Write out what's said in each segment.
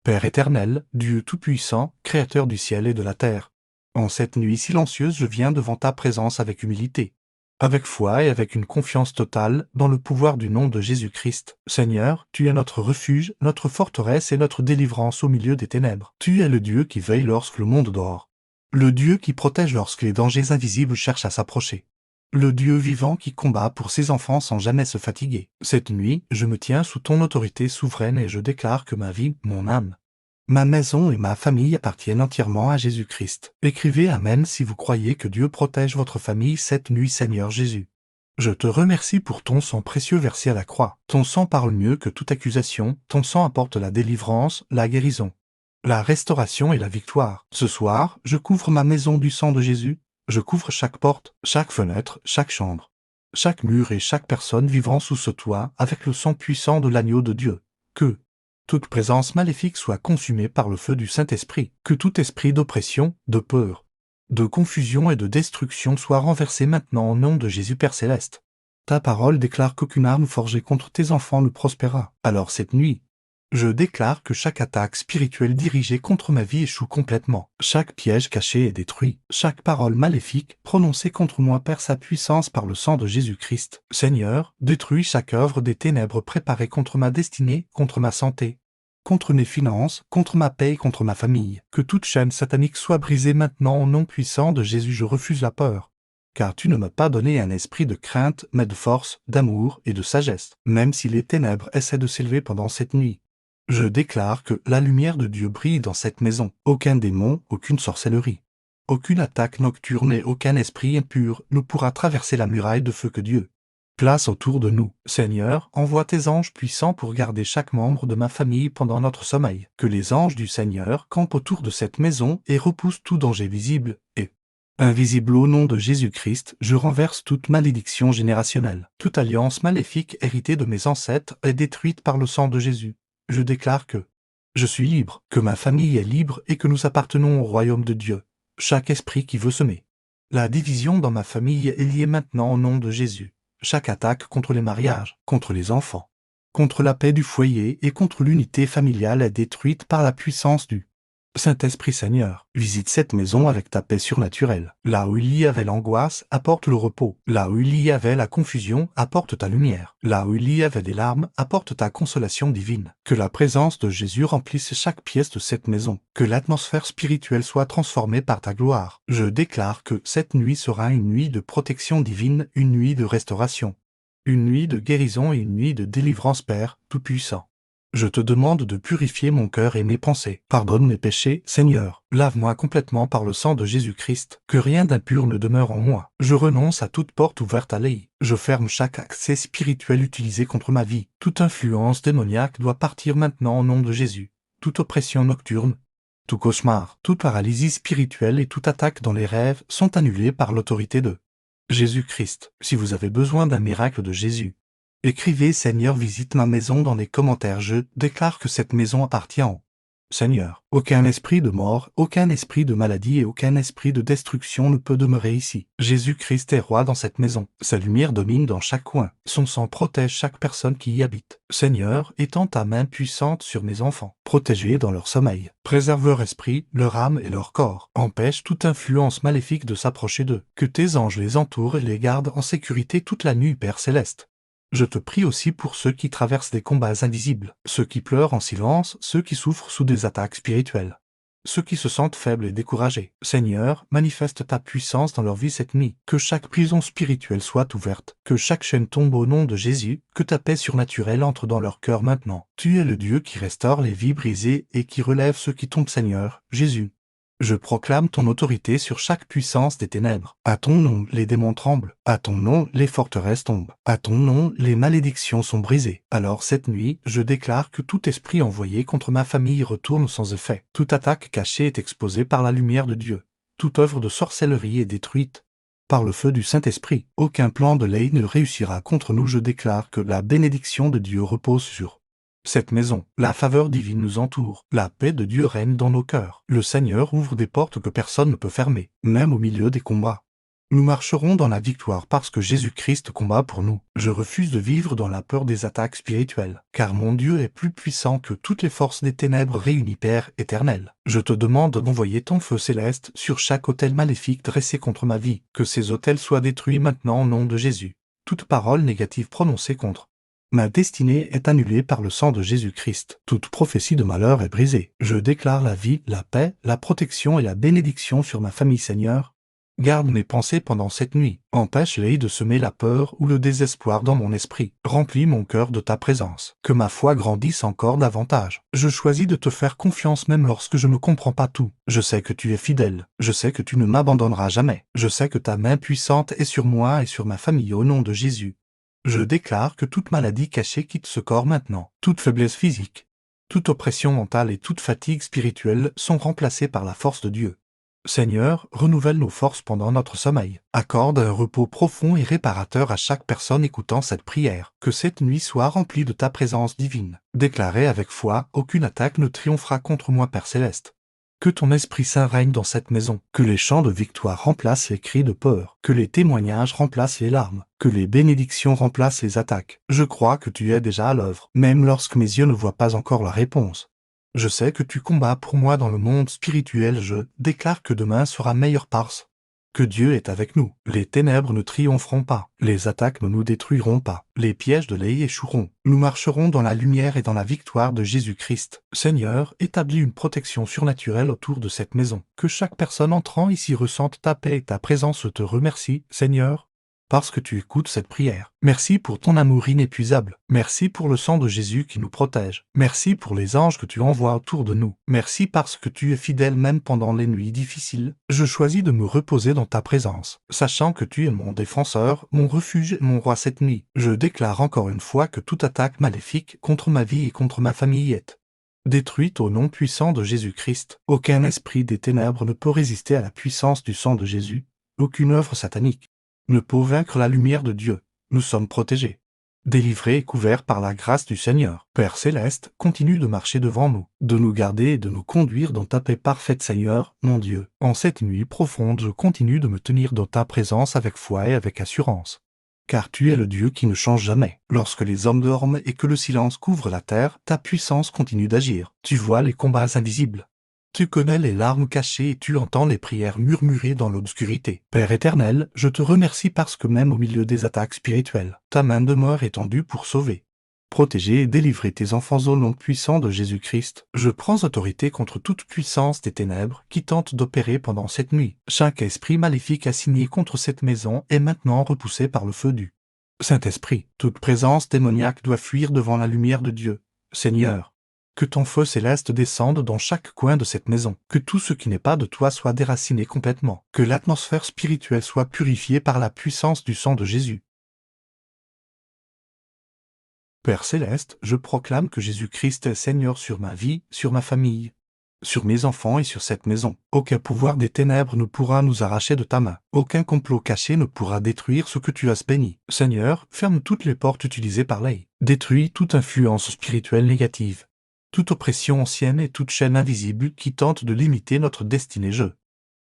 Père éternel, Dieu Tout-Puissant, Créateur du ciel et de la terre. En cette nuit silencieuse, je viens devant ta présence avec humilité, avec foi et avec une confiance totale dans le pouvoir du nom de Jésus-Christ. Seigneur, tu es notre refuge, notre forteresse et notre délivrance au milieu des ténèbres. Tu es le Dieu qui veille lorsque le monde dort. Le Dieu qui protège lorsque les dangers invisibles cherchent à s'approcher. Le Dieu vivant qui combat pour ses enfants sans jamais se fatiguer. Cette nuit, je me tiens sous ton autorité souveraine et je déclare que ma vie, mon âme, ma maison et ma famille appartiennent entièrement à Jésus-Christ. Écrivez Amen si vous croyez que Dieu protège votre famille cette nuit, Seigneur Jésus. Je te remercie pour ton sang précieux versé à la croix. Ton sang parle mieux que toute accusation, ton sang apporte la délivrance, la guérison, la restauration et la victoire. Ce soir, je couvre ma maison du sang de Jésus. Je couvre chaque porte, chaque fenêtre, chaque chambre, chaque mur et chaque personne vivant sous ce toit avec le sang puissant de l'agneau de Dieu. Que toute présence maléfique soit consumée par le feu du Saint-Esprit. Que tout esprit d'oppression, de peur, de confusion et de destruction soit renversé maintenant au nom de Jésus Père Céleste. Ta parole déclare qu'aucune arme forgée contre tes enfants ne prospérera. Alors cette nuit, je déclare que chaque attaque spirituelle dirigée contre ma vie échoue complètement. Chaque piège caché est détruit. Chaque parole maléfique prononcée contre moi perd sa puissance par le sang de Jésus-Christ. Seigneur, détruis chaque œuvre des ténèbres préparée contre ma destinée, contre ma santé, contre mes finances, contre ma paix et contre ma famille. Que toute chaîne satanique soit brisée maintenant au nom puissant de Jésus. Je refuse la peur. Car tu ne m'as pas donné un esprit de crainte, mais de force, d'amour et de sagesse. Même si les ténèbres essaient de s'élever pendant cette nuit, je déclare que la lumière de Dieu brille dans cette maison. Aucun démon, aucune sorcellerie, aucune attaque nocturne et aucun esprit impur ne pourra traverser la muraille de feu que Dieu place autour de nous. Seigneur, envoie tes anges puissants pour garder chaque membre de ma famille pendant notre sommeil. Que les anges du Seigneur campent autour de cette maison et repoussent tout danger visible et invisible au nom de Jésus-Christ. Je renverse toute malédiction générationnelle. Toute alliance maléfique héritée de mes ancêtres est détruite par le sang de Jésus. Je déclare que je suis libre, que ma famille est libre et que nous appartenons au royaume de Dieu. Chaque esprit qui veut semer la division dans ma famille est liée maintenant au nom de Jésus. Chaque attaque contre les mariages, contre les enfants, contre la paix du foyer et contre l'unité familiale est détruite par la puissance du Saint-Esprit. Seigneur, visite cette maison avec ta paix surnaturelle. Là où il y avait l'angoisse, apporte le repos. Là où il y avait la confusion, apporte ta lumière. Là où il y avait des larmes, apporte ta consolation divine. Que la présence de Jésus remplisse chaque pièce de cette maison. Que l'atmosphère spirituelle soit transformée par ta gloire. Je déclare que cette nuit sera une nuit de protection divine, une nuit de restauration, une nuit de guérison et une nuit de délivrance, Père Tout-Puissant. Je te demande de purifier mon cœur et mes pensées. Pardonne mes péchés, Seigneur. Lave-moi complètement par le sang de Jésus-Christ. Que rien d'impur ne demeure en moi. Je renonce à toute porte ouverte à l'œil. Je ferme chaque accès spirituel utilisé contre ma vie. Toute influence démoniaque doit partir maintenant au nom de Jésus. Toute oppression nocturne, tout cauchemar, toute paralysie spirituelle et toute attaque dans les rêves sont annulées par l'autorité de Jésus-Christ. Si vous avez besoin d'un miracle de Jésus, écrivez Seigneur visite ma maison dans les commentaires. Je déclare que cette maison appartient au Seigneur. Aucun esprit de mort, aucun esprit de maladie et aucun esprit de destruction ne peut demeurer ici. Jésus-Christ est roi dans cette maison. Sa lumière domine dans chaque coin. Son sang protège chaque personne qui y habite. Seigneur, étends ta main puissante sur mes enfants. Protège-les dans leur sommeil. Préserve leur esprit, leur âme et leur corps. Empêche toute influence maléfique de s'approcher d'eux. Que tes anges les entourent et les gardent en sécurité toute la nuit, Père Céleste. Je te prie aussi pour ceux qui traversent des combats invisibles, ceux qui pleurent en silence, ceux qui souffrent sous des attaques spirituelles, ceux qui se sentent faibles et découragés. Seigneur, manifeste ta puissance dans leur vie cette nuit. Que chaque prison spirituelle soit ouverte, que chaque chaîne tombe au nom de Jésus, que ta paix surnaturelle entre dans leur cœur maintenant. Tu es le Dieu qui restaure les vies brisées et qui relève ceux qui tombent, Seigneur, Jésus. Je proclame ton autorité sur chaque puissance des ténèbres. À ton nom, les démons tremblent. À ton nom, les forteresses tombent. À ton nom, les malédictions sont brisées. Alors cette nuit, je déclare que tout esprit envoyé contre ma famille retourne sans effet. Toute attaque cachée est exposée par la lumière de Dieu. Toute œuvre de sorcellerie est détruite par le feu du Saint-Esprit. Aucun plan de l'œil ne réussira contre nous. Je déclare que la bénédiction de Dieu repose sur cette maison. La faveur divine nous entoure. La paix de Dieu règne dans nos cœurs. Le Seigneur ouvre des portes que personne ne peut fermer, même au milieu des combats. Nous marcherons dans la victoire parce que Jésus-Christ combat pour nous. Je refuse de vivre dans la peur des attaques spirituelles, car mon Dieu est plus puissant que toutes les forces des ténèbres réunies, Père éternel. Je te demande d'envoyer ton feu céleste sur chaque autel maléfique dressé contre ma vie, que ces autels soient détruits maintenant au nom de Jésus. Toute parole négative prononcée contre ma destinée est annulée par le sang de Jésus-Christ. Toute prophétie de malheur est brisée. Je déclare la vie, la paix, la protection et la bénédiction sur ma famille, Seigneur. Garde mes pensées pendant cette nuit. Empêche-les de semer la peur ou le désespoir dans mon esprit. Remplis mon cœur de ta présence. Que ma foi grandisse encore davantage. Je choisis de te faire confiance même lorsque je ne comprends pas tout. Je sais que tu es fidèle. Je sais que tu ne m'abandonneras jamais. Je sais que ta main puissante est sur moi et sur ma famille au nom de Jésus. Je déclare que toute maladie cachée quitte ce corps maintenant. Toute faiblesse physique, toute oppression mentale et toute fatigue spirituelle sont remplacées par la force de Dieu. Seigneur, renouvelle nos forces pendant notre sommeil. Accorde un repos profond et réparateur à chaque personne écoutant cette prière. Que cette nuit soit remplie de ta présence divine. Déclarez avec foi, aucune attaque ne triomphera contre moi, Père Céleste. Que ton Esprit Saint règne dans cette maison. Que les chants de victoire remplacent les cris de peur. Que les témoignages remplacent les larmes. Que les bénédictions remplacent les attaques. Je crois que tu es déjà à l'œuvre, même lorsque mes yeux ne voient pas encore la réponse. Je sais que tu combats pour moi dans le monde spirituel. Je déclare que demain sera meilleur parce que Dieu est avec nous. Les ténèbres ne triompheront pas. Les attaques ne nous détruiront pas. Les pièges de l'œil échoueront. Nous marcherons dans la lumière et dans la victoire de Jésus-Christ. Seigneur, établis une protection surnaturelle autour de cette maison. Que chaque personne entrant ici ressente ta paix et ta présence. Je te remercie, Seigneur, parce que tu écoutes cette prière. Merci pour ton amour inépuisable. Merci pour le sang de Jésus qui nous protège. Merci pour les anges que tu envoies autour de nous. Merci parce que tu es fidèle même pendant les nuits difficiles. Je choisis de me reposer dans ta présence, sachant que tu es mon défenseur, mon refuge et mon roi cette nuit. Je déclare encore une fois que toute attaque maléfique contre ma vie et contre ma famille est détruite au nom puissant de Jésus-Christ. Aucun esprit des ténèbres ne peut résister à la puissance du sang de Jésus. Aucune œuvre satanique ne peut vaincre la lumière de Dieu. Nous sommes protégés, délivrés et couverts par la grâce du Seigneur. Père Céleste, continue de marcher devant nous, de nous garder et de nous conduire dans ta paix parfaite, Seigneur, mon Dieu. En cette nuit profonde, je continue de me tenir dans ta présence avec foi et avec assurance. Car tu es le Dieu qui ne change jamais. Lorsque les hommes dorment et que le silence couvre la terre, ta puissance continue d'agir. Tu vois les combats invisibles. Tu connais les larmes cachées et tu entends les prières murmurées dans l'obscurité. Père éternel, je te remercie parce que même au milieu des attaques spirituelles, ta main demeure étendue pour sauver, protéger et délivrer tes enfants au nom puissant de Jésus-Christ. Je prends autorité contre toute puissance des ténèbres qui tente d'opérer pendant cette nuit. Chaque esprit maléfique assigné contre cette maison est maintenant repoussé par le feu du Saint-Esprit. Toute présence démoniaque doit fuir devant la lumière de Dieu. Seigneur, que ton feu céleste descende dans chaque coin de cette maison. Que tout ce qui n'est pas de toi soit déraciné complètement. Que l'atmosphère spirituelle soit purifiée par la puissance du sang de Jésus. Père Céleste, je proclame que Jésus-Christ est Seigneur sur ma vie, sur ma famille, sur mes enfants et sur cette maison. Aucun pouvoir des ténèbres ne pourra nous arracher de ta main. Aucun complot caché ne pourra détruire ce que tu as béni. Seigneur, ferme toutes les portes utilisées par l'œil. Détruis toute influence spirituelle négative, toute oppression ancienne et toute chaîne invisible qui tente de limiter notre destinée. Je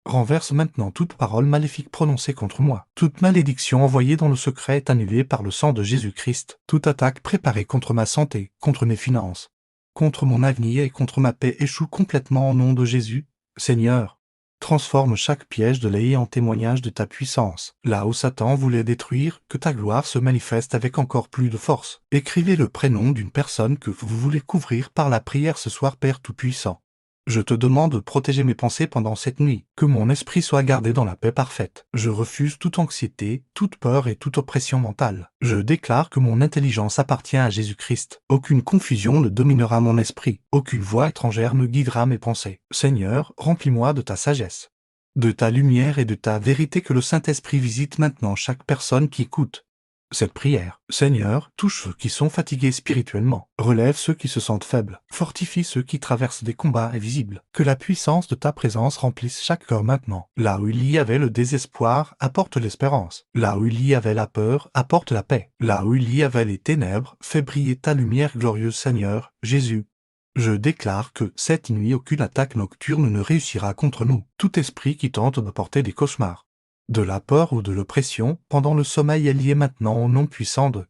renverse maintenant toute parole maléfique prononcée contre moi. Toute malédiction envoyée dans le secret est annulée par le sang de Jésus-Christ. Toute attaque préparée contre ma santé, contre mes finances, contre mon avenir et contre ma paix échoue complètement au nom de Jésus. Seigneur, transforme chaque piège de l'œil en témoignage de ta puissance. Là où Satan voulait détruire, que ta gloire se manifeste avec encore plus de force. Écrivez le prénom d'une personne que vous voulez couvrir par la prière ce soir, Père Tout-Puissant. Je te demande de protéger mes pensées pendant cette nuit, que mon esprit soit gardé dans la paix parfaite. Je refuse toute anxiété, toute peur et toute oppression mentale. Je déclare que mon intelligence appartient à Jésus-Christ. Aucune confusion ne dominera mon esprit. Aucune voix étrangère ne guidera mes pensées. Seigneur, remplis-moi de ta sagesse, de ta lumière et de ta vérité. Que le Saint-Esprit visite maintenant chaque personne qui écoute cette prière. Seigneur, touche ceux qui sont fatigués spirituellement, relève ceux qui se sentent faibles, fortifie ceux qui traversent des combats invisibles. Que la puissance de ta présence remplisse chaque cœur maintenant. Là où il y avait le désespoir, apporte l'espérance. Là où il y avait la peur, apporte la paix. Là où il y avait les ténèbres, fais briller ta lumière glorieuse, Seigneur, Jésus. Je déclare que, cette nuit, aucune attaque nocturne ne réussira contre nous. Tout esprit qui tente d'apporter des cauchemars, de la peur ou de l'oppression, pendant le sommeil est lié maintenant au nom puissant de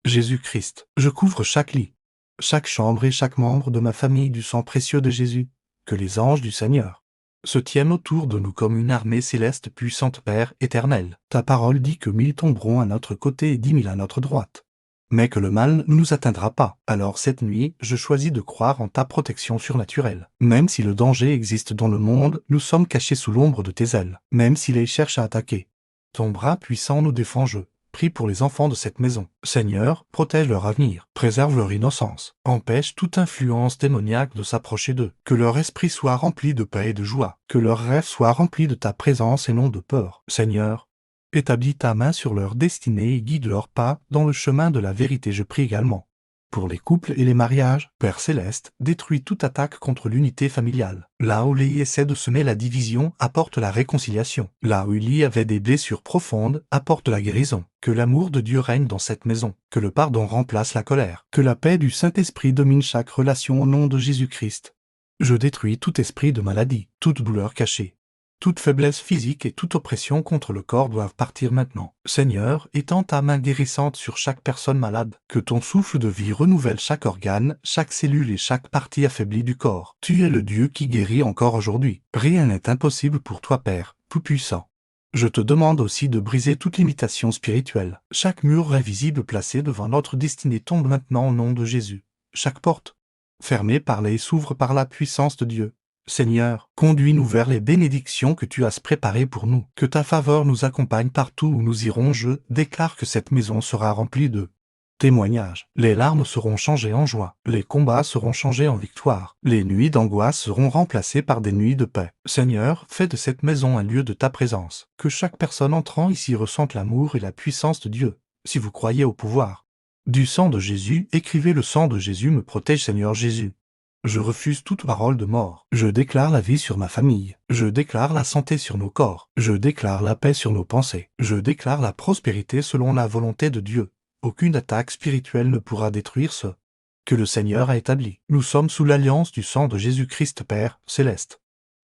Jésus-Christ. Je couvre chaque lit, chaque chambre et chaque membre de ma famille du sang précieux de Jésus. Que les anges du Seigneur se tiennent autour de nous comme une armée céleste puissante, Père éternel. Ta parole dit que 1000 tomberont à notre côté et 10 000 à notre droite, mais que le mal ne nous atteindra pas. Alors cette nuit, je choisis de croire en ta protection surnaturelle. Même si le danger existe dans le monde, nous sommes cachés sous l'ombre de tes ailes. Même s'il les cherche à attaquer, ton bras puissant nous défend. Je prie pour les enfants de cette maison. Seigneur, protège leur avenir, préserve leur innocence, empêche toute influence démoniaque de s'approcher d'eux. Que leur esprit soit rempli de paix et de joie, que leurs rêves soient remplis de ta présence et non de peur. Seigneur, établis ta main sur leur destinée et guide leurs pas dans le chemin de la vérité. Je prie également pour les couples et les mariages. Père céleste, détruis toute attaque contre l'unité familiale. Là où Léhi essaie de semer la division, apporte la réconciliation. Là où Élie avait des blessures profondes, apporte la guérison. Que l'amour de Dieu règne dans cette maison. Que le pardon remplace la colère. Que la paix du Saint-Esprit domine chaque relation au nom de Jésus-Christ. Je détruis tout esprit de maladie, toute douleur cachée. Toute faiblesse physique et toute oppression contre le corps doivent partir maintenant. Seigneur, étends ta main guérissante sur chaque personne malade. Que ton souffle de vie renouvelle chaque organe, chaque cellule et chaque partie affaiblie du corps. Tu es le Dieu qui guérit encore aujourd'hui. Rien n'est impossible pour toi, Père, tout-puissant. Je te demande aussi de briser toute limitation spirituelle. Chaque mur invisible placé devant notre destinée tombe maintenant au nom de Jésus. Chaque porte fermée par les s'ouvre par la puissance de Dieu. Seigneur, conduis-nous vers les bénédictions que tu as préparées pour nous. Que ta faveur nous accompagne partout où nous irons. Je déclare que cette maison sera remplie de témoignages. Les larmes seront changées en joie. Les combats seront changés en victoire. Les nuits d'angoisse seront remplacées par des nuits de paix. Seigneur, fais de cette maison un lieu de ta présence. Que chaque personne entrant ici ressente l'amour et la puissance de Dieu. Si vous croyez au pouvoir du sang de Jésus, écrivez: le sang de Jésus me protège, Seigneur Jésus. Je refuse toute parole de mort. Je déclare la vie sur ma famille. Je déclare la santé sur nos corps. Je déclare la paix sur nos pensées. Je déclare la prospérité selon la volonté de Dieu. Aucune attaque spirituelle ne pourra détruire ce que le Seigneur a établi. Nous sommes sous l'alliance du sang de Jésus-Christ, Père céleste.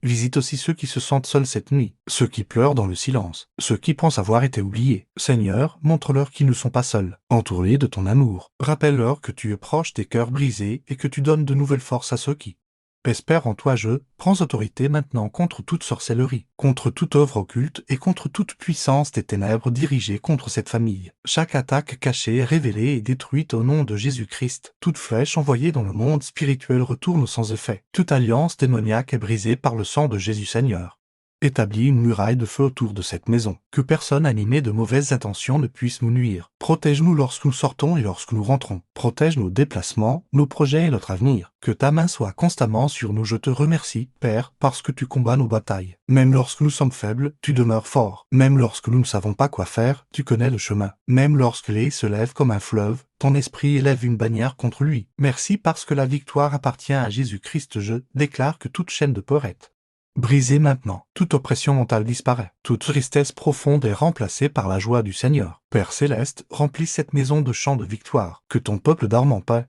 Visite aussi ceux qui se sentent seuls cette nuit, ceux qui pleurent dans le silence, ceux qui pensent avoir été oubliés. Seigneur, montre-leur qu'ils ne sont pas seuls. Entoure-les de ton amour. Rappelle-leur que tu es proche des cœurs brisés et que tu donnes de nouvelles forces à ceux qui espèrent en toi. Je prends autorité maintenant contre toute sorcellerie, contre toute œuvre occulte et contre toute puissance des ténèbres dirigée contre cette famille. Chaque attaque cachée est révélée et détruite au nom de Jésus-Christ. Toute flèche envoyée dans le monde spirituel retourne sans effet. Toute alliance démoniaque est brisée par le sang de Jésus. Seigneur, établis une muraille de feu autour de cette maison. Que personne animé de mauvaises intentions ne puisse nous nuire. Protège-nous lorsque nous sortons et lorsque nous rentrons. Protège nos déplacements, nos projets et notre avenir. Que ta main soit constamment sur nous. Je te remercie, Père, parce que tu combats nos batailles. Même lorsque nous sommes faibles, tu demeures fort. Même lorsque nous ne savons pas quoi faire, tu connais le chemin. Même lorsque l'Élie se lève comme un fleuve, ton esprit élève une bannière contre lui. Merci parce que la victoire appartient à Jésus-Christ. Je déclare que toute chaîne de peur est brisez maintenant. Toute oppression mentale disparaît. Toute tristesse profonde est remplacée par la joie du Seigneur. Père céleste, remplis cette maison de chants de victoire. Que ton peuple dorme en paix,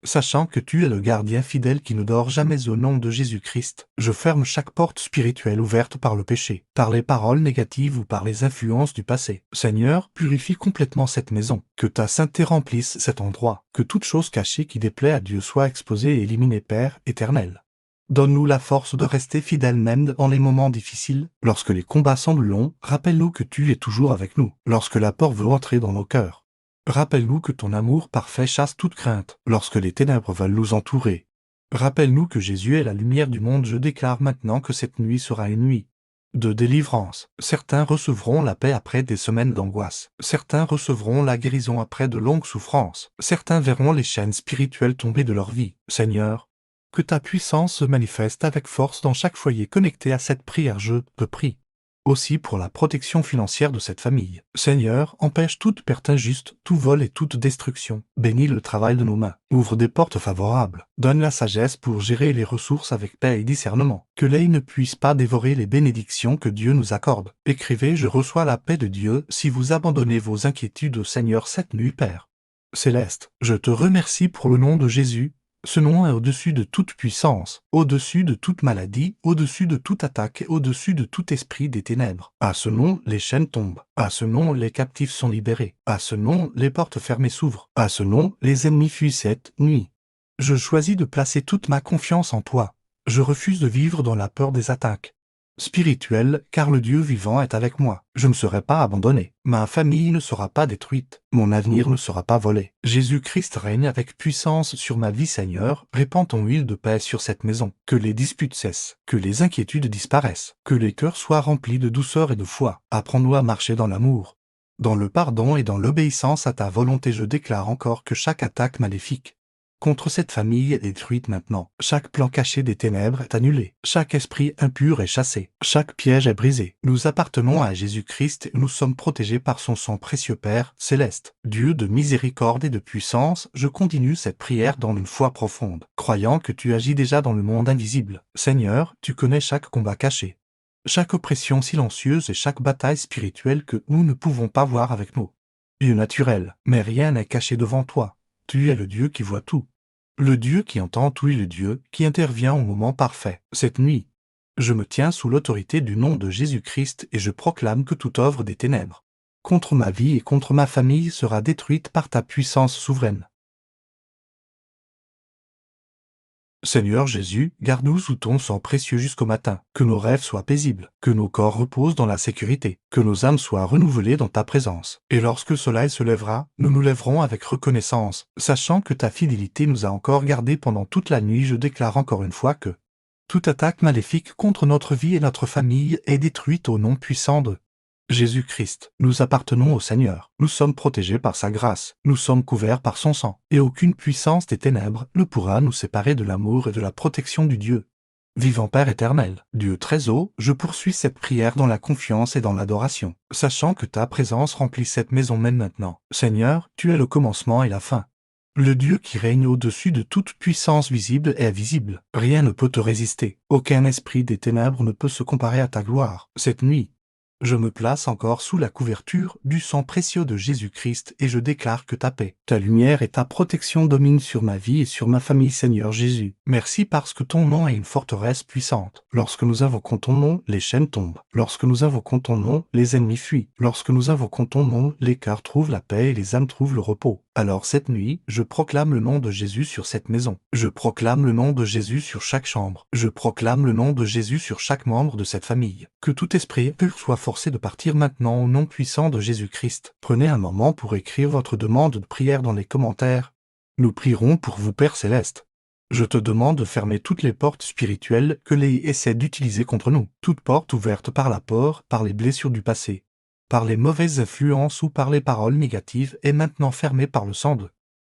sachant que tu es le gardien fidèle qui ne dort jamais. Au nom de Jésus-Christ, je ferme chaque porte spirituelle ouverte par le péché, par les paroles négatives ou par les influences du passé. Seigneur, purifie complètement cette maison. Que ta sainteté remplisse cet endroit. Que toute chose cachée qui déplaît à Dieu soit exposée et éliminée. Père éternel, donne-nous la force de rester fidèles même dans les moments difficiles. Lorsque les combats semblent longs, rappelle-nous que tu es toujours avec nous. Lorsque la peur veut entrer dans nos cœurs, rappelle-nous que ton amour parfait chasse toute crainte. Lorsque les ténèbres veulent nous entourer, rappelle-nous que Jésus est la lumière du monde. Je déclare maintenant que cette nuit sera une nuit de délivrance. Certains recevront la paix après des semaines d'angoisse. Certains recevront la guérison après de longues souffrances. Certains verront les chaînes spirituelles tomber de leur vie. Seigneur, que ta puissance se manifeste avec force dans chaque foyer connecté à cette prière. Je te prie aussi pour la protection financière de cette famille. Seigneur, empêche toute perte injuste, tout vol et toute destruction. Bénis le travail de nos mains. Ouvre des portes favorables. Donne la sagesse pour gérer les ressources avec paix et discernement. Que l'œil ne puisse pas dévorer les bénédictions que Dieu nous accorde. Écrivez: je reçois la paix de Dieu si vous abandonnez vos inquiétudes au Seigneur cette nuit. Père céleste, je te remercie pour le nom de Jésus. Ce nom est au-dessus de toute puissance, au-dessus de toute maladie, au-dessus de toute attaque et au-dessus de tout esprit des ténèbres. À ce nom, les chaînes tombent. À ce nom, les captifs sont libérés. À ce nom, les portes fermées s'ouvrent. À ce nom, les ennemis fuient cette nuit. Je choisis de placer toute ma confiance en toi. Je refuse de vivre dans la peur des attaques spirituelles, car le Dieu vivant est avec moi. Je ne serai pas abandonné. Ma famille ne sera pas détruite. Mon avenir ne sera pas volé. Jésus-Christ règne avec puissance sur ma vie, Seigneur. Répands ton huile de paix sur cette maison. Que les disputes cessent. Que les inquiétudes disparaissent. Que les cœurs soient remplis de douceur et de foi. Apprends-nous à marcher dans l'amour, dans le pardon et dans l'obéissance à ta volonté. Je déclare encore que chaque attaque maléfique contre cette famille est détruite maintenant. Chaque plan caché des ténèbres est annulé. Chaque esprit impur est chassé. Chaque piège est brisé. Nous appartenons à Jésus-Christ et nous sommes protégés par son sang précieux, Père céleste. Dieu de miséricorde et de puissance, je continue cette prière dans une foi profonde, croyant que tu agis déjà dans le monde invisible. Seigneur, tu connais chaque combat caché, chaque oppression silencieuse et chaque bataille spirituelle que nous ne pouvons pas voir avec nos yeux naturels. Mais rien n'est caché devant toi. Tu es le Dieu qui voit tout. Le Dieu qui entend tout et le Dieu qui intervient au moment parfait. Cette nuit, je me tiens sous l'autorité du nom de Jésus-Christ et je proclame que toute œuvre des ténèbres contre ma vie et contre ma famille sera détruite par ta puissance souveraine. Seigneur Jésus, garde-nous sous ton sang précieux jusqu'au matin, que nos rêves soient paisibles, que nos corps reposent dans la sécurité, que nos âmes soient renouvelées dans ta présence. Et lorsque le soleil se lèvera, nous nous lèverons avec reconnaissance, sachant que ta fidélité nous a encore gardés pendant toute la nuit. Je déclare encore une fois que toute attaque maléfique contre notre vie et notre famille est détruite au nom puissant de Jésus-Christ. Nous appartenons au Seigneur. Nous sommes protégés par sa grâce. Nous sommes couverts par son sang. Et aucune puissance des ténèbres ne pourra nous séparer de l'amour et de la protection du Dieu vivant, Père éternel. Dieu très haut, je poursuis cette prière dans la confiance et dans l'adoration, sachant que ta présence remplit cette maison même maintenant. Seigneur, tu es le commencement et la fin. Le Dieu qui règne au-dessus de toute puissance visible et invisible. Rien ne peut te résister. Aucun esprit des ténèbres ne peut se comparer à ta gloire. Cette nuit, je me place encore sous la couverture du sang précieux de Jésus-Christ et je déclare que ta paix, ta lumière et ta protection dominent sur ma vie et sur ma famille, Seigneur Jésus. Merci parce que ton nom est une forteresse puissante. Lorsque nous invoquons ton nom, les chaînes tombent. Lorsque nous invoquons ton nom, les ennemis fuient. Lorsque nous invoquons ton nom, les cœurs trouvent la paix et les âmes trouvent le repos. Alors cette nuit, je proclame le nom de Jésus sur cette maison. Je proclame le nom de Jésus sur chaque chambre. Je proclame le nom de Jésus sur chaque membre de cette famille. Que tout esprit impur soit forcé de partir maintenant au nom puissant de Jésus-Christ. Prenez un moment pour écrire votre demande de prière dans les commentaires. Nous prierons pour vous, Père céleste. Je te demande de fermer toutes les portes spirituelles que les essaient d'utiliser contre nous. Toute porte ouverte par la peur, par les blessures du passé, par les mauvaises influences ou par les paroles négatives est maintenant fermée par le sang de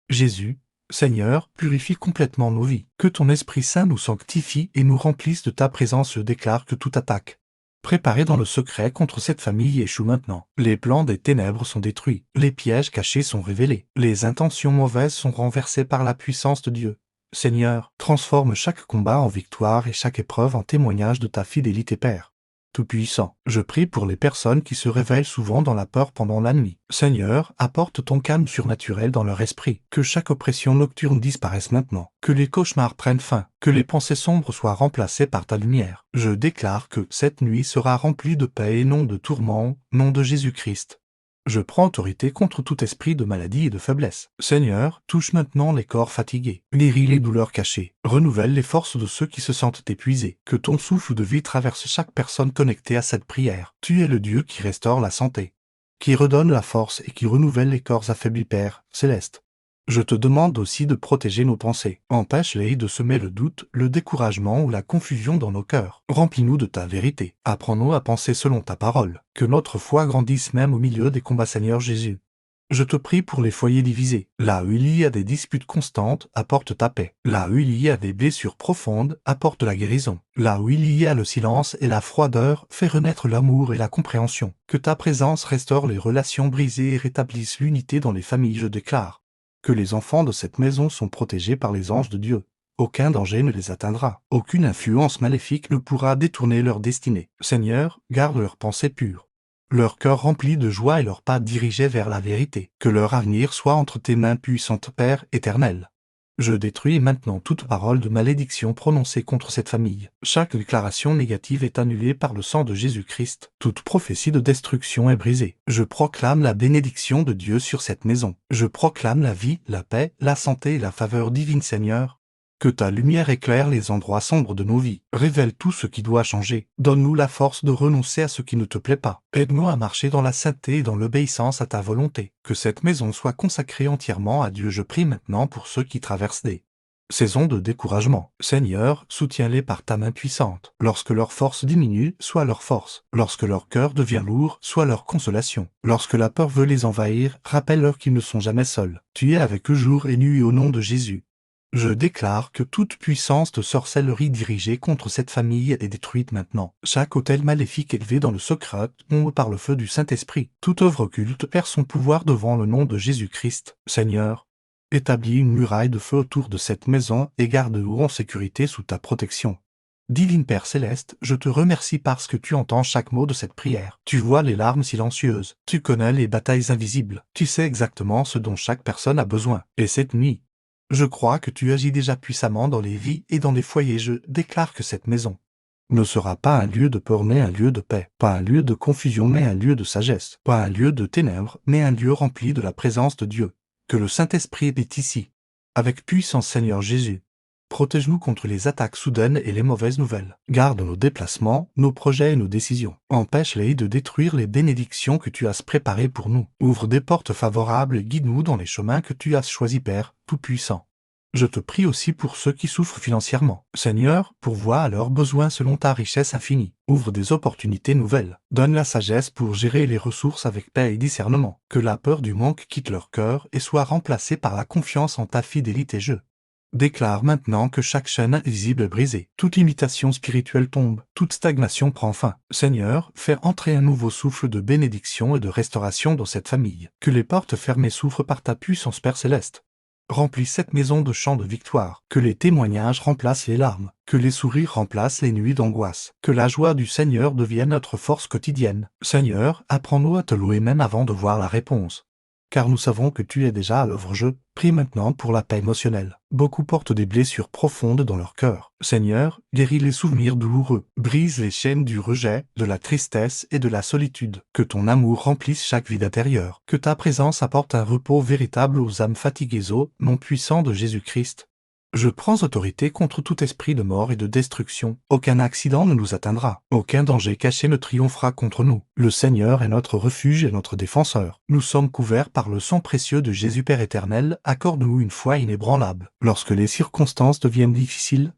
Jésus. Seigneur, purifie complètement nos vies. Que ton Esprit Saint nous sanctifie et nous remplisse de ta présence. Je déclare que toute attaque préparée dans le secret contre cette famille échoue maintenant. Les plans des ténèbres sont détruits. Les pièges cachés sont révélés. Les intentions mauvaises sont renversées par la puissance de Dieu. Seigneur, transforme chaque combat en victoire et chaque épreuve en témoignage de ta fidélité, Père Tout-Puissant. Je prie pour les personnes qui se réveillent souvent dans la peur pendant la nuit. Seigneur, apporte ton calme surnaturel dans leur esprit. Que chaque oppression nocturne disparaisse maintenant. Que les cauchemars prennent fin. Que les pensées sombres soient remplacées par ta lumière. Je déclare que cette nuit sera remplie de paix et non de tourments, nom de Jésus-Christ. Je prends autorité contre tout esprit de maladie et de faiblesse. Seigneur, touche maintenant les corps fatigués, guéris les douleurs cachées, renouvelle les forces de ceux qui se sentent épuisés. Que ton souffle de vie traverse chaque personne connectée à cette prière. Tu es le Dieu qui restaure la santé, qui redonne la force et qui renouvelle les corps affaiblis, Père céleste. Je te demande aussi de protéger nos pensées. Empêche-les de semer le doute, le découragement ou la confusion dans nos cœurs. Remplis-nous de ta vérité. Apprends-nous à penser selon ta parole. Que notre foi grandisse même au milieu des combats, Seigneur Jésus. Je te prie pour les foyers divisés. Là où il y a des disputes constantes, apporte ta paix. Là où il y a des blessures profondes, apporte la guérison. Là où il y a le silence et la froideur, fais renaître l'amour et la compréhension. Que ta présence restaure les relations brisées et rétablisse l'unité dans les familles. Je déclare que les enfants de cette maison sont protégés par les anges de Dieu. Aucun danger ne les atteindra. Aucune influence maléfique ne pourra détourner leur destinée. Seigneur, garde leurs pensées pures, leur cœur rempli de joie et leurs pas dirigés vers la vérité. Que leur avenir soit entre tes mains puissantes, Père éternel. Je détruis maintenant toute parole de malédiction prononcée contre cette famille. Chaque déclaration négative est annulée par le sang de Jésus-Christ. Toute prophétie de destruction est brisée. Je proclame la bénédiction de Dieu sur cette maison. Je proclame la vie, la paix, la santé et la faveur divine, Seigneur. Que ta lumière éclaire les endroits sombres de nos vies. Révèle tout ce qui doit changer. Donne-nous la force de renoncer à ce qui ne te plaît pas. Aide-nous à marcher dans la sainteté et dans l'obéissance à ta volonté. Que cette maison soit consacrée entièrement à Dieu. Je prie maintenant pour ceux qui traversent des saisons de découragement. Seigneur, soutiens-les par ta main puissante. Lorsque leur force diminue, sois leur force. Lorsque leur cœur devient lourd, sois leur consolation. Lorsque la peur veut les envahir, rappelle-leur qu'ils ne sont jamais seuls. Tu es avec eux jour et nuit au nom de Jésus. Je déclare que toute puissance de sorcellerie dirigée contre cette famille est détruite maintenant. Chaque autel maléfique élevé dans le secret tombe par le feu du Saint-Esprit. Toute œuvre occulte perd son pouvoir devant le nom de Jésus-Christ. Seigneur, établis une muraille de feu autour de cette maison et garde-nous en sécurité sous ta protection. Divine Père Céleste, je te remercie parce que tu entends chaque mot de cette prière. Tu vois les larmes silencieuses. Tu connais les batailles invisibles. Tu sais exactement ce dont chaque personne a besoin. Et cette nuit, je crois que tu agis déjà puissamment dans les vies et dans les foyers. Je déclare que cette maison ne sera pas un lieu de peur mais un lieu de paix, pas un lieu de confusion mais un lieu de sagesse, pas un lieu de ténèbres mais un lieu rempli de la présence de Dieu. Que le Saint-Esprit est ici, avec puissance, Seigneur Jésus. Protège-nous contre les attaques soudaines et les mauvaises nouvelles. Garde nos déplacements, nos projets et nos décisions. Empêche-les de détruire les bénédictions que tu as préparées pour nous. Ouvre des portes favorables et guide-nous dans les chemins que tu as choisis, Père Tout-Puissant. Je te prie aussi pour ceux qui souffrent financièrement. Seigneur, pourvois à leurs besoins selon ta richesse infinie. Ouvre des opportunités nouvelles. Donne la sagesse pour gérer les ressources avec paix et discernement. Que la peur du manque quitte leur cœur et soit remplacée par la confiance en ta fidélité. Je déclare maintenant que chaque chaîne invisible est brisée. Toute limitation spirituelle tombe. Toute stagnation prend fin. Seigneur, fais entrer un nouveau souffle de bénédiction et de restauration dans cette famille. Que les portes fermées s'ouvrent par ta puissance, Père Céleste. Remplis cette maison de chants de victoire. Que les témoignages remplacent les larmes. Que les sourires remplacent les nuits d'angoisse. Que la joie du Seigneur devienne notre force quotidienne. Seigneur, apprends-nous à te louer même avant de voir la réponse. Car nous savons que tu es déjà à l'œuvre. Je prie maintenant pour la paix émotionnelle. Beaucoup portent des blessures profondes dans leur cœur. Seigneur, guéris les souvenirs douloureux. Brise les chaînes du rejet, de la tristesse et de la solitude. Que ton amour remplisse chaque vie intérieure. Que ta présence apporte un repos véritable aux âmes fatiguées au nom puissant de Jésus-Christ. Je prends autorité contre tout esprit de mort et de destruction. Aucun accident ne nous atteindra. Aucun danger caché ne triomphera contre nous. Le Seigneur est notre refuge et notre défenseur. Nous sommes couverts par le sang précieux de Jésus Père éternel. Accorde-nous une foi inébranlable. Lorsque les circonstances deviennent difficiles,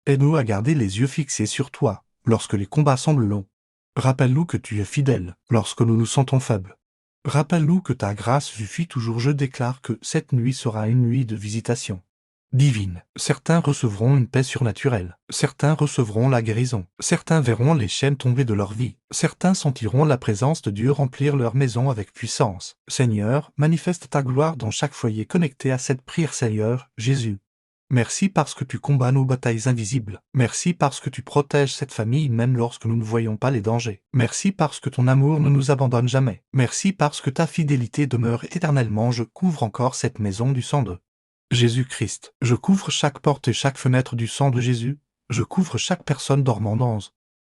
aide-nous à garder les yeux fixés sur toi. Lorsque les combats semblent longs, rappelle-nous que tu es fidèle. Lorsque nous nous sentons faibles, rappelle-nous que ta grâce suffit toujours. Je déclare que cette nuit sera une nuit de visitation divine. Certains recevront une paix surnaturelle. Certains recevront la guérison. Certains verront les chaînes tomber de leur vie. Certains sentiront la présence de Dieu remplir leur maison avec puissance. Seigneur, manifeste ta gloire dans chaque foyer connecté à cette prière. Seigneur Jésus, merci parce que tu combats nos batailles invisibles. Merci parce que tu protèges cette famille même lorsque nous ne voyons pas les dangers. Merci parce que ton amour ne nous abandonne jamais. Merci parce que ta fidélité demeure éternellement. Je couvre encore cette maison du sang de Jésus-Christ. Je couvre chaque porte et chaque fenêtre du sang de Jésus. Je couvre chaque personne dormant dans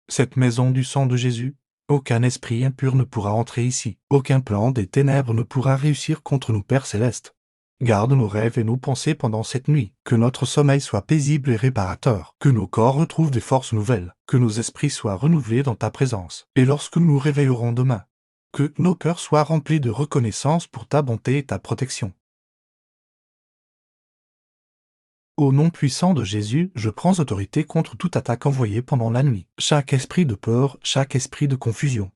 cette maison du sang de Jésus. Aucun esprit impur ne pourra entrer ici. Aucun plan des ténèbres ne pourra réussir contre nous, Père Céleste. Garde nos rêves et nos pensées pendant cette nuit. Que notre sommeil soit paisible et réparateur. Que nos corps retrouvent des forces nouvelles. Que nos esprits soient renouvelés dans ta présence. Et lorsque nous nous réveillerons demain, que nos cœurs soient remplis de reconnaissance pour ta bonté et ta protection. Au nom puissant de Jésus, je prends autorité contre toute attaque envoyée pendant la nuit. Chaque esprit de peur, chaque esprit de confusion,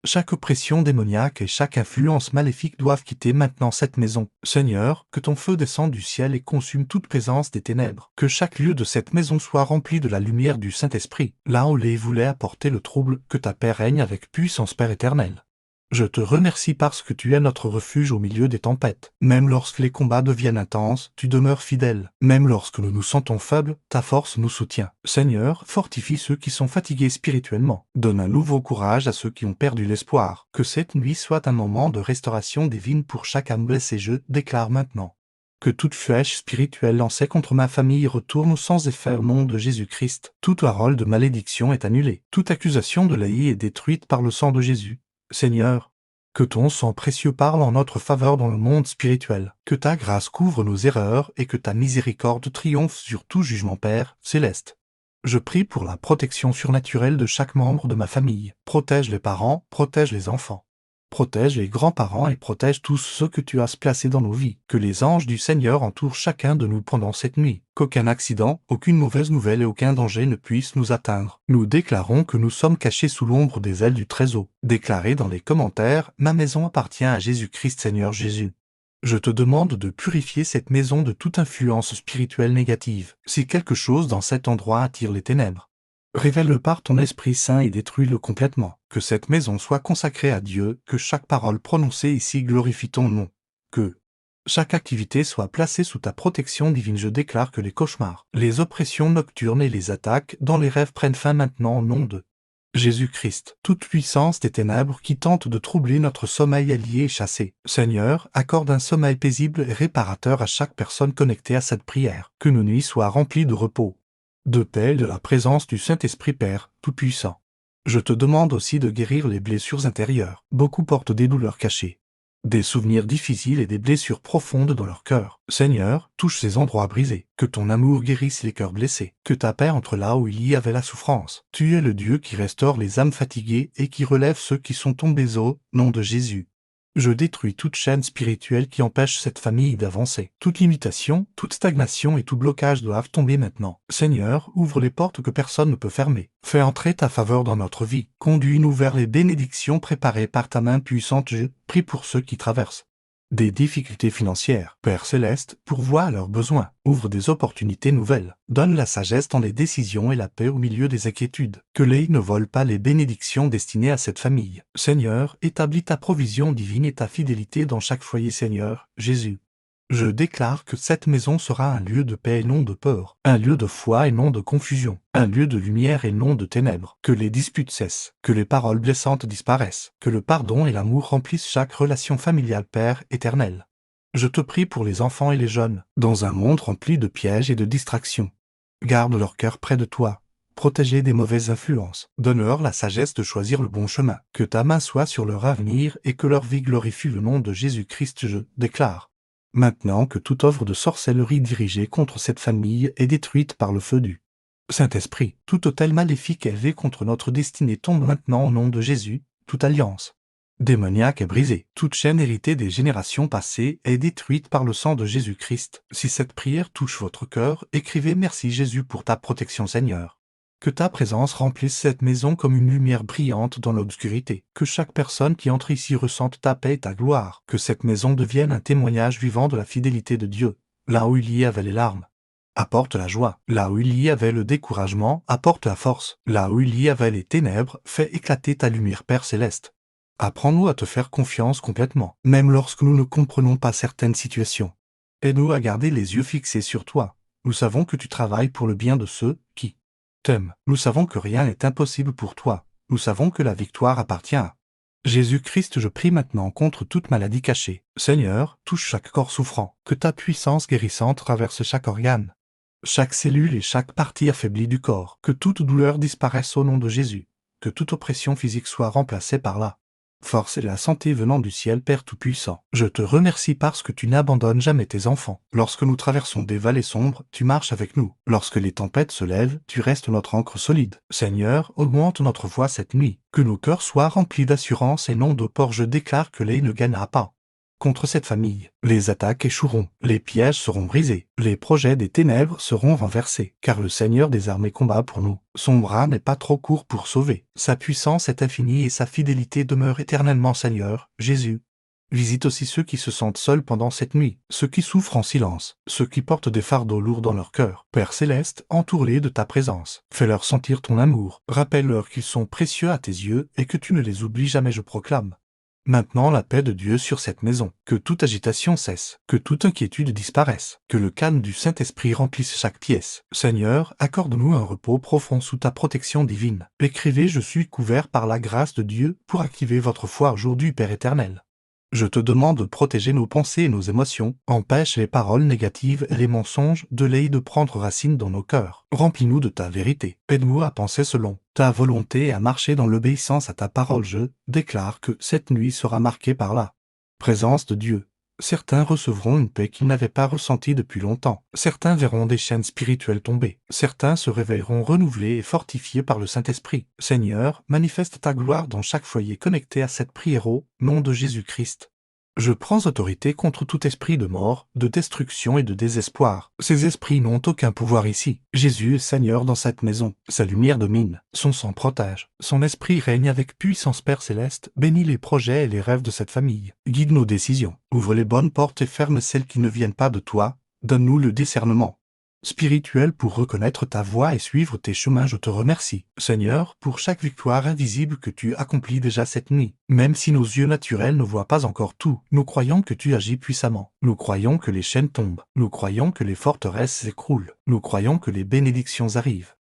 chaque oppression démoniaque et chaque influence maléfique doivent quitter maintenant cette maison. Seigneur, que ton feu descende du ciel et consume toute présence des ténèbres. Que chaque lieu de cette maison soit rempli de la lumière du Saint-Esprit. Là où les voulait apporter le trouble, que ta paix règne avec puissance, Père éternel. Je te remercie parce que tu es notre refuge au milieu des tempêtes. Même lorsque les combats deviennent intenses, tu demeures fidèle. Même lorsque nous nous sentons faibles, ta force nous soutient. Seigneur, fortifie ceux qui sont fatigués spirituellement. Donne un nouveau courage à ceux qui ont perdu l'espoir. Que cette nuit soit un moment de restauration divine pour chaque âme blessée. Je déclare maintenant Que toute flèche spirituelle lancée contre ma famille retourne sans effet au nom de Jésus-Christ. Toute parole de malédiction est annulée. Toute accusation de la haie est détruite par le sang de Jésus. Seigneur, que ton sang précieux parle en notre faveur dans le monde spirituel. Que ta grâce couvre nos erreurs et que ta miséricorde triomphe sur tout jugement, Père céleste. Je prie pour la protection surnaturelle de chaque membre de ma famille. Protège les parents, protège les enfants. Protège les grands-parents et protège tous ceux que tu as placés dans nos vies. Que les anges du Seigneur entourent chacun de nous pendant cette nuit. Qu'aucun accident, aucune mauvaise nouvelle et aucun danger ne puisse nous atteindre. Nous déclarons que nous sommes cachés sous l'ombre des ailes du Très-Haut. Déclarez dans les commentaires, ma maison appartient à Jésus-Christ Seigneur Jésus. Je te demande de purifier cette maison de toute influence spirituelle négative. Si quelque chose dans cet endroit attire les ténèbres, révèle-le par ton Esprit Saint et détruis-le complètement. Que cette maison soit consacrée à Dieu, que chaque parole prononcée ici glorifie ton nom. Que chaque activité soit placée sous ta protection divine. Je déclare que les cauchemars, les oppressions nocturnes et les attaques dans les rêves prennent fin maintenant au nom de Jésus-Christ. Toute puissance des ténèbres qui tentent de troubler notre sommeil est liée et chassée. Seigneur, accorde un sommeil paisible et réparateur à chaque personne connectée à cette prière. Que nos nuits soient remplies de repos, de paix et de la présence du Saint-Esprit Père, Tout-Puissant. Je te demande aussi de guérir les blessures intérieures. Beaucoup portent des douleurs cachées, des souvenirs difficiles et des blessures profondes dans leur cœur. Seigneur, touche ces endroits brisés. Que ton amour guérisse les cœurs blessés. Que ta paix entre là où il y avait la souffrance. Tu es le Dieu qui restaure les âmes fatiguées et qui relève ceux qui sont tombés au nom de Jésus. Je détruis toute chaîne spirituelle qui empêche cette famille d'avancer. Toute limitation, toute stagnation et tout blocage doivent tomber maintenant. Seigneur, ouvre les portes que personne ne peut fermer. Fais entrer ta faveur dans notre vie. Conduis-nous vers les bénédictions préparées par ta main puissante. Je prie pour ceux qui traversent des difficultés financières. Père céleste, pourvois à leurs besoins. Ouvre des opportunités nouvelles. Donne la sagesse dans les décisions et la paix au milieu des inquiétudes. Que l'œil ne vole pas les bénédictions destinées à cette famille. Seigneur, établis ta provision divine et ta fidélité dans chaque foyer. Seigneur Jésus, je déclare que cette maison sera un lieu de paix et non de peur, un lieu de foi et non de confusion, un lieu de lumière et non de ténèbres. Que les disputes cessent, que les paroles blessantes disparaissent, que le pardon et l'amour remplissent chaque relation familiale. Père éternel, je te prie pour les enfants et les jeunes, dans un monde rempli de pièges et de distractions. Garde leur cœur près de toi. Protégés des mauvaises influences. Donne-leur la sagesse de choisir le bon chemin. Que ta main soit sur leur avenir et que leur vie glorifie le nom de Jésus-Christ. Je déclare maintenant que toute œuvre de sorcellerie dirigée contre cette famille est détruite par le feu du Saint-Esprit. Tout autel maléfique élevé contre notre destinée tombe maintenant au nom de Jésus. Toute alliance démoniaque est brisée. Toute chaîne héritée des générations passées est détruite par le sang de Jésus-Christ. Si cette prière touche votre cœur, écrivez merci Jésus pour ta protection Seigneur. Que ta présence remplisse cette maison comme une lumière brillante dans l'obscurité. Que chaque personne qui entre ici ressente ta paix et ta gloire. Que cette maison devienne un témoignage vivant de la fidélité de Dieu. Là où il y avait les larmes, apporte la joie. Là où il y avait le découragement, apporte la force. Là où il y avait les ténèbres, fais éclater ta lumière, Père céleste. Apprends-nous à te faire confiance complètement, même lorsque nous ne comprenons pas certaines situations. Aide-nous à garder les yeux fixés sur toi. Nous savons que tu travailles pour le bien de ceux qui t'aiment. Nous savons que rien n'est impossible pour toi. Nous savons que la victoire appartient à Jésus-Christ. Je prie maintenant contre toute maladie cachée. Seigneur, touche chaque corps souffrant. Que ta puissance guérissante traverse chaque organe, chaque cellule et chaque partie affaiblie du corps. Que toute douleur disparaisse au nom de Jésus. Que toute oppression physique soit remplacée par la force et la santé venant du ciel. Père Tout-Puissant, je te remercie parce que tu n'abandonnes jamais tes enfants. Lorsque nous traversons des vallées sombres, tu marches avec nous. Lorsque les tempêtes se lèvent, tu restes notre ancre solide. Seigneur, augmente notre voix cette nuit. Que nos cœurs soient remplis d'assurance et non de peur. Je déclare que l'œil ne gagnera pas contre cette famille. Les attaques échoueront, les pièges seront brisés, les projets des ténèbres seront renversés, car le Seigneur des armées combat pour nous. Son bras n'est pas trop court pour sauver. Sa puissance est infinie et sa fidélité demeure éternellement. Seigneur Jésus, visite aussi ceux qui se sentent seuls pendant cette nuit, ceux qui souffrent en silence, ceux qui portent des fardeaux lourds dans leur cœur. Père céleste, entoure-les de ta présence. Fais-leur sentir ton amour. Rappelle-leur qu'ils sont précieux à tes yeux et que tu ne les oublies jamais. Je proclame maintenant la paix de Dieu sur cette maison. Que toute agitation cesse, que toute inquiétude disparaisse, que le calme du Saint-Esprit remplisse chaque pièce. Seigneur, accorde-nous un repos profond sous ta protection divine. Écrivez « Je suis couvert par la grâce de Dieu » pour activer votre foi aujourd'hui, Père éternel. Je te demande de protéger nos pensées et nos émotions, empêche les paroles négatives et les mensonges de prendre racine dans nos cœurs. Remplis-nous de ta vérité. Aide-nous à penser selon ta volonté et à marcher dans l'obéissance à ta parole. Je déclare que cette nuit sera marquée par la présence de Dieu. Certains recevront une paix qu'ils n'avaient pas ressentie depuis longtemps. Certains verront des chaînes spirituelles tomber. Certains se réveilleront renouvelés et fortifiés par le Saint-Esprit. Seigneur, manifeste ta gloire dans chaque foyer connecté à cette prière au nom de Jésus-Christ. Je prends autorité contre tout esprit de mort, de destruction et de désespoir. Ces esprits n'ont aucun pouvoir ici. Jésus est Seigneur dans cette maison. Sa lumière domine. Son sang protège. Son esprit règne avec puissance. Père céleste, bénis les projets et les rêves de cette famille. Guide nos décisions. Ouvre les bonnes portes et ferme celles qui ne viennent pas de toi. Donne-nous le discernement spirituel pour reconnaître ta voix et suivre tes chemins. Je te remercie, Seigneur, pour chaque victoire invisible que tu accomplis déjà cette nuit. Même si nos yeux naturels ne voient pas encore tout, nous croyons que tu agis puissamment. Nous croyons que les chaînes tombent. Nous croyons que les forteresses s'écroulent. Nous croyons que les bénédictions arrivent.